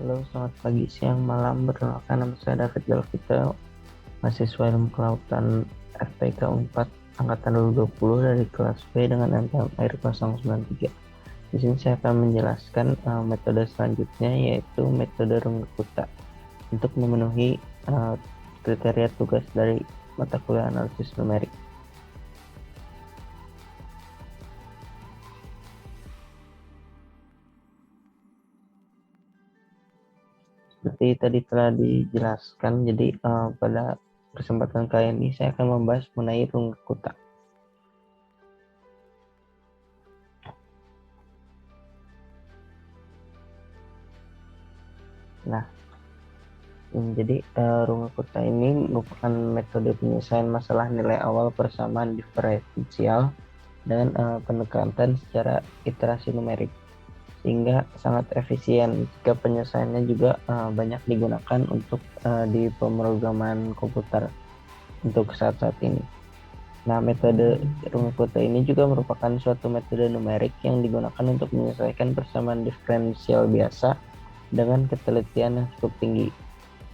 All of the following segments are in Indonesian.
Halo, selamat pagi, siang, malam. Perkenalkan, nama saya David Galvita, mahasiswa Ilmu Kelautan FPK 4 Angkatan 2020 dari kelas B dengan NPM Air 093. Di sini saya akan menjelaskan metode selanjutnya, yaitu metode Runge-Kutta untuk memenuhi kriteria tugas dari mata kuliah analisis numerik. Seperti tadi telah dijelaskan, jadi pada kesempatan kali ini saya akan membahas mengenai Runge-Kutta. Nah, jadi Runge-Kutta ini merupakan metode penyelesaian masalah nilai awal persamaan diferensial dengan pendekatan secara iterasi numerik, sehingga sangat efisien jika penyelesaiannya juga banyak digunakan untuk di pemrograman komputer untuk saat-saat ini. Nah, metode Runge-Kutta ini juga merupakan suatu metode numerik yang digunakan untuk menyelesaikan persamaan diferensial biasa dengan ketelitian yang cukup tinggi.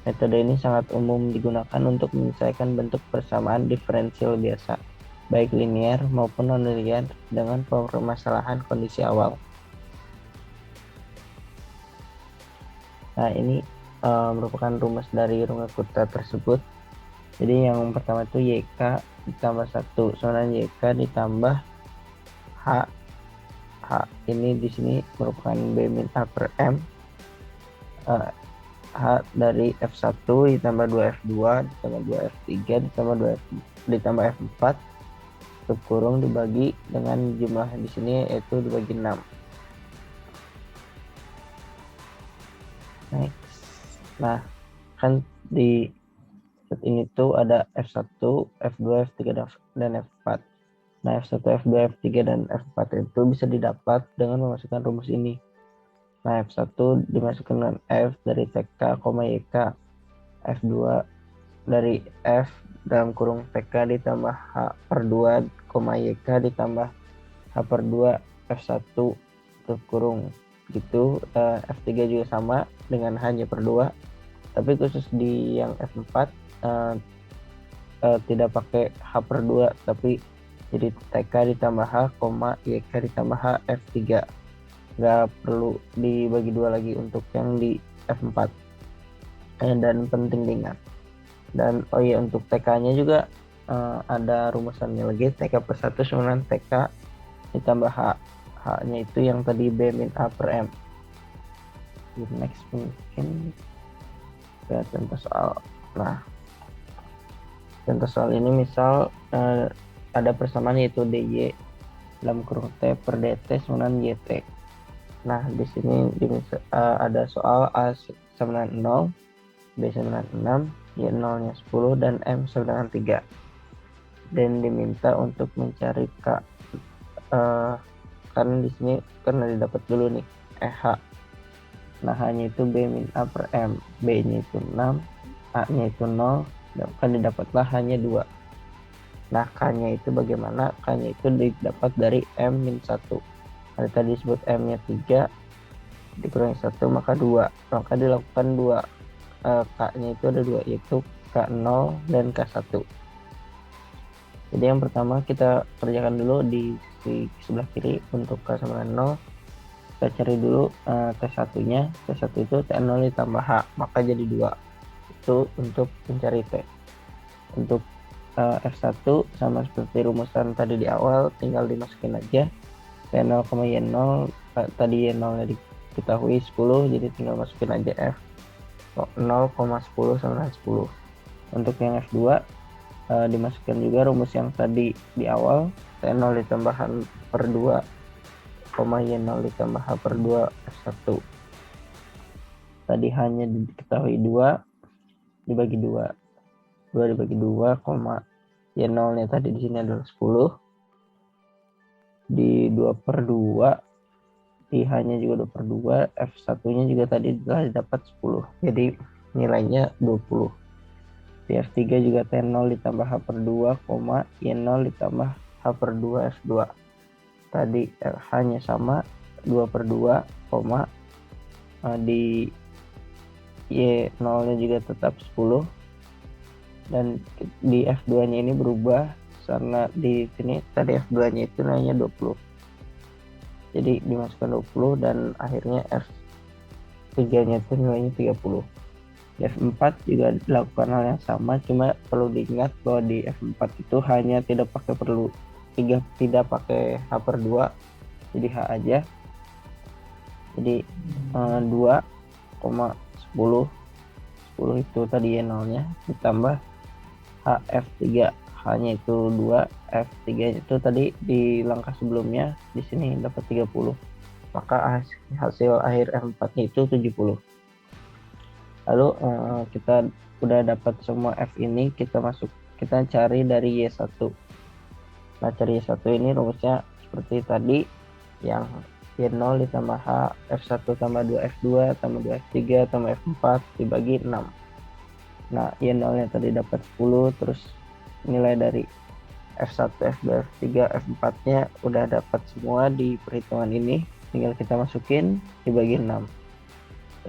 Metode ini sangat umum digunakan untuk menyelesaikan bentuk persamaan diferensial biasa, baik linear maupun non-linear dengan permasalahan kondisi awal. Nah, ini merupakan rumus dari Runge-Kutta tersebut. Jadi yang pertama itu YK ditambah 1 sama YK ditambah H. H ini di sini merupakan B min A per M. H dari F1 ditambah 2F2 ditambah 2F3 ditambah 2F ditambah F4 tutup kurung dibagi dengan jumlah di sini yaitu dibagi 6. Next. Nah, kan di set ini tuh ada F1, F2, F3 dan F4. Nah, F1, F2, F3 dan F4 itu bisa didapat dengan memasukkan rumus ini. Nah, F1 dimasukkan dengan F dari TK, YK. F2 dari F dalam kurung TK ditambah H per 2, YK ditambah H per 2 F1 tutup kurung. Gitu, F3 juga sama dengan hanya per 2. Tapi khusus di yang F4 tidak pakai H per 2, tapi jadi TK ditambah H, YK ditambah H, F3. Nggak perlu dibagi 2 lagi untuk yang di F4. Dan penting diingat. Dan untuk TK-nya juga ada rumusannya lagi, TK per 1 sama TK ditambah H. H-nya itu yang tadi B min A per M. Next mungkin ke contoh soal. Nah, contoh soal ini misal ada persamaan yaitu DY dalam kurung T per DT sama YT. Nah, di sini ada soal A sama dengan 0, B sama dengan 6, Y 0-nya 10, dan M sama dengan 3. Dan diminta untuk mencari K. Karena di sini karena didapat dulu nih H. Nah, H-nya itu B min A per M, B-nya itu 6, A-nya itu 0, dan kan didapatlah hanya 2. Nah, K-nya itu bagaimana? K-nya itu didapat dari M min 1. Kalau tadi disebut M-nya 3, dikurangi 1, maka 2. Maka dilakukan 2. K-nya itu ada 2, yaitu K0 dan K1. Jadi yang pertama kita kerjakan dulu di sisi sebelah kiri untuk K sama dengan 0. Kita cari dulu T1 nya. T1 itu T0 ditambah H, maka jadi 2. Itu untuk mencari T. Untuk F1 sama seperti rumusan tadi di awal, tinggal dimasukin aja T0, Y0. Tadi Y0 nya diketahui 10, jadi tinggal masukin aja F 0,10 sama 10. Untuk yang F2 dimasukkan juga rumus yang tadi di awal, T0 ditambah H per 2, Y0 ditambah H per 2 F1. Tadi hanya diketahui 2 dibagi 2. 2 dibagi 2, Y0 nya tadi di sini adalah 10. Di 2 per 2, di H nya juga 2 per 2, F1 nya juga tadi telah didapat 10. Jadi nilainya 20. Di F3 juga T0 ditambah H per 2, Y0 ditambah H per 2 F2. Tadi H nya sama 2 per 2, di Y0 nya juga tetap 10, dan di F2 nya ini berubah karena di sini tadi F2 nya itu nilainya 20, jadi dimasukkan 20 dan akhirnya F3 nya itu nilainya 30. Di F4 juga dilakukan hal yang sama, cuma perlu diingat bahwa di F4 itu hanya tidak pakai H per 2, jadi H aja. Jadi 2,10 itu tadi Y0 nya ditambah HF3, H-nya itu 2, F3 itu tadi di langkah sebelumnya, di sini dapat 30. Maka hasil akhir F4 nya itu 70. Lalu kita udah dapat semua F ini, kita cari dari Y1. Nah, cari Y1 ini rumusnya seperti tadi, yang Y0 ditambah H, F1 tambah 2 F2 tambah 2 F3 tambah F4 dibagi 6. Nah, Y0 nya tadi dapat 10, terus nilai dari F1, F2, F3, F4 nya udah dapat semua di perhitungan ini, tinggal kita masukin dibagi 6.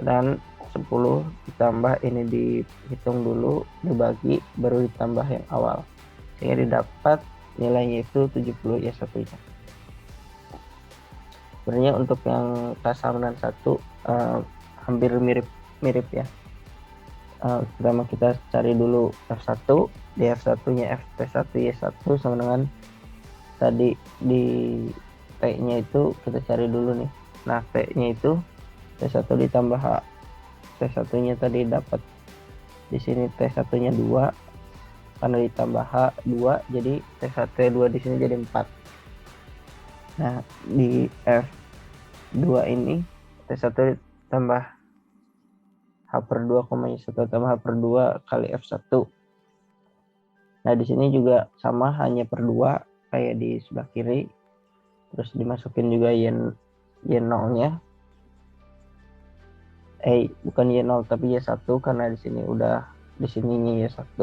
Dan 10 ditambah ini dihitung dulu, dibagi, baru ditambah yang awal, sehingga didapat nilainya itu 70 Y1 nya. Sebenarnya untuk yang K1 dan 1 hampir mirip ya. Pertama kita cari dulu F1, di F1 nya FT1 Y1 sama dengan tadi di T nya itu kita cari dulu nih. Nah, T nya itu T1 ditambah H, T1 nya tadi dapat di sini T1 nya 2, karena ditambah H 2, jadi T1 T2 di sini jadi 4. Nah, di F2 ini T1 tambah H per 2, Y1 tambah H per 2 kali F1. Nah, di sini juga sama, hanya per 2 kayak di sebelah kiri. Terus dimasukin juga Y0 nya. Bukan Y0 tapi Y1, karena di sini di sininya Y1.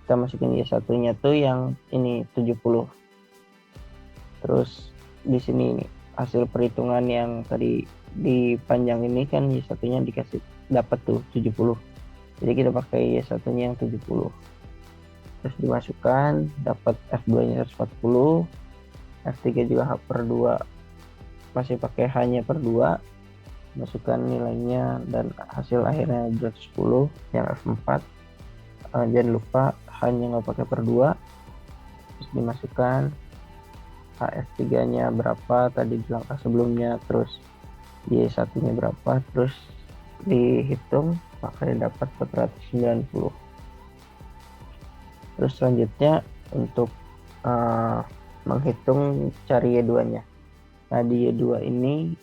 Kita masukin Y1 nya tuh yang ini 70. Terus di sini ini hasil perhitungan yang tadi di panjang ini kan Y1 nya dapat tuh 70. Jadi kita pakai Y1 nya yang 70. Terus dimasukkan, dapat F2 nya 140, F3 juga H per 2, masih pakai H nya per 2, masukkan nilainya dan hasil akhirnya 210 yang F4. Jangan lupa H nya nggak pakai per 2, terus dimasukkan HF3 nya berapa tadi di langkah sebelumnya, terus Y1 nya berapa, terus dihitung, maka dapat 490. Terus selanjutnya untuk menghitung cari Y2 nya. Nah, di Y2 ini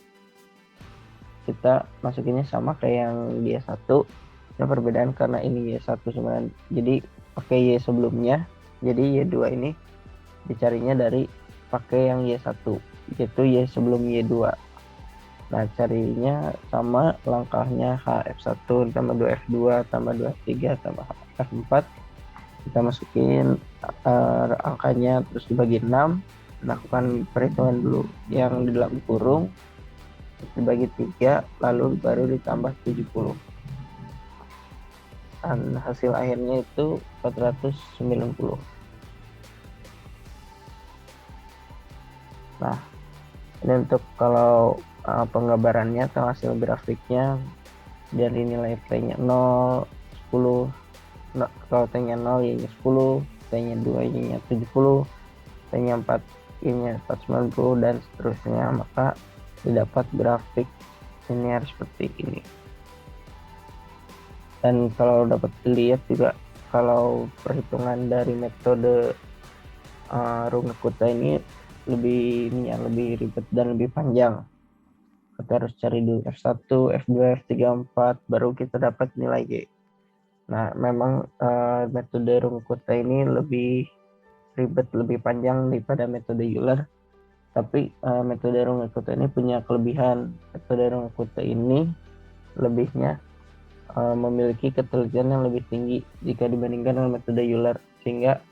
kita masukinnya sama kayak yang di Y1. Yang perbedaan karena ini Y1 sebenarnya, jadi pakai Y sebelumnya, jadi Y2 ini dicarinya dari pakai yang Y1, yaitu Y sebelum Y2. Nah, carinya sama langkahnya F1 tambah 2 F2 tambah 2 F3 tambah F4. Kita masukin angkanya, terus dibagi 6, lakukan perhitungan dulu yang di dalam kurung, terus dibagi 3, lalu baru ditambah 70. Dan hasil akhirnya itu 490. Nah, ini untuk kalau penggambarannya atau hasil grafiknya, dari nilai T-nya 0, 10, kalau T-nya 0 Y-nya 10, T-nya 2 Y-nya 70, T-nya 4 Y-nya 490, dan seterusnya, maka didapat grafik linear seperti ini. Dan kalau dapat dilihat juga, kalau perhitungan dari metode Runge-Kutta ini lebih ribet dan lebih panjang. Kita harus cari dulu F1, F2, F3, F4, baru kita dapat nilai Y. Nah, memang metode Runge-Kutta ini lebih ribet, lebih panjang daripada metode Euler. Tapi metode Runge-Kutta ini punya kelebihan. Metode Runge-Kutta ini lebihnya memiliki ketelitian yang lebih tinggi jika dibandingkan dengan metode Euler, sehingga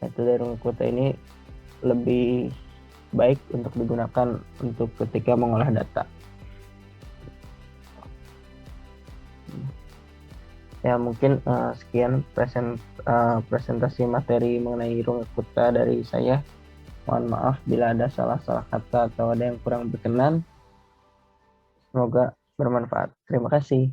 metode Runge-Kutta ini lebih baik untuk digunakan untuk ketika mengolah data. Ya mungkin sekian presentasi materi mengenai Runge dari saya. Mohon maaf bila ada salah-salah kata atau ada yang kurang berkenan. Semoga bermanfaat. Terima kasih.